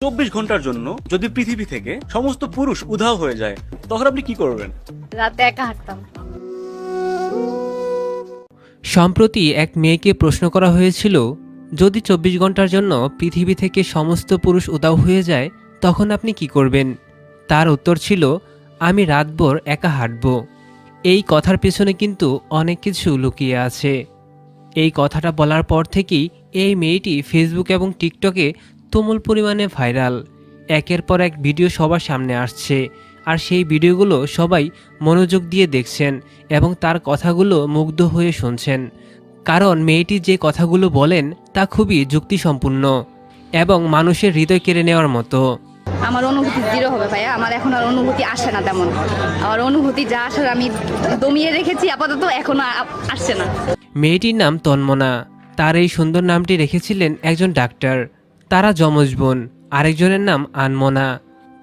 24 ঘন্টার জন্য যদি পৃথিবী থেকে সমস্ত পুরুষ উধাও হয়ে যায় তখন আপনি কি করবেন? রাতে একা হাঁটতাম। সম্প্রতি এক মেয়েকে প্রশ্ন করা হয়েছিল, যদি 24 ঘন্টার জন্য পৃথিবী থেকে সমস্ত পুরুষ উধাও হয়ে যায় তখন আপনি কি করবেন? তার উত্তর ছিল, আমি রাতভর একা হাঁটব। এই কথার পেছনে কিন্তু অনেক কিছু লুকিয়ে আছে। এই কথাটা বলার পর থেকেই এই মেয়েটি ফেসবুক এবং টিকটকে তুমুল পরিমাণে ভাইরাল। একের পর এক ভিডিও সবার সামনে আসছে, আর সেই ভিডিওগুলো সবাই মনোযোগ দিয়ে দেখছেন এবং তার কথাগুলো মুগ্ধ হয়ে শুনছেন। কারণ মেয়েটি যে কথাগুলো বলেন তা খুবই যুক্তিসম্পন্ন এবং মানুষের হৃদয় কেড়ে নেওয়ার মতো। আমার অনুভূতি জিরো হবে ভাইয়া, আমার এখন আর অনুভূতি আসে না তেমন। আমার অনুভূতি যা আসার আমি দমিয়ে রেখেছি, আপাতত এখনো আসছে না। মেয়েটির নাম তন্মনা। তার এই সুন্দর নামটি রেখেছিলেন একজন ডাক্তার। তারা যমজ বোন, আরেকজনের নাম আনমনা।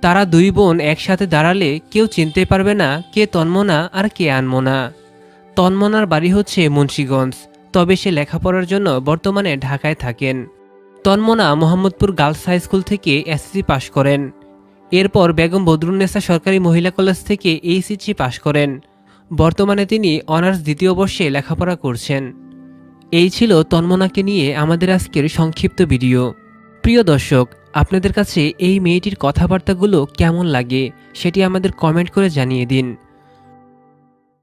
তারা দুই বোন একসাথে দাঁড়ালে কেউ চিনতে পারবে না কে তন্মনা আর কে আনমনা। তন্মনার বাড়ি হচ্ছে মুন্সিগঞ্জ, তবে সে লেখাপড়ার জন্য বর্তমানে ঢাকায় থাকেন। তন্মনা মোহাম্মদপুর গার্লস হাই স্কুল থেকে এসএসসি পাশ করেন। এরপর বেগম বদরুন্নেসা সরকারি মহিলা কলেজ থেকে এইচএসসি পাশ করেন। বর্তমানে তিনি অনার্স দ্বিতীয় বর্ষে লেখাপড়া করছেন। এই ছিল তন্মনাকে নিয়ে আমাদের আজকের সংক্ষিপ্ত ভিডিও। প্রিয় দর্শক, আপনাদের কাছে এই মেয়েটির কথাবার্তাগুলো কেমন লাগে সেটি আমাদের কমেন্ট করে জানিয়ে দিন।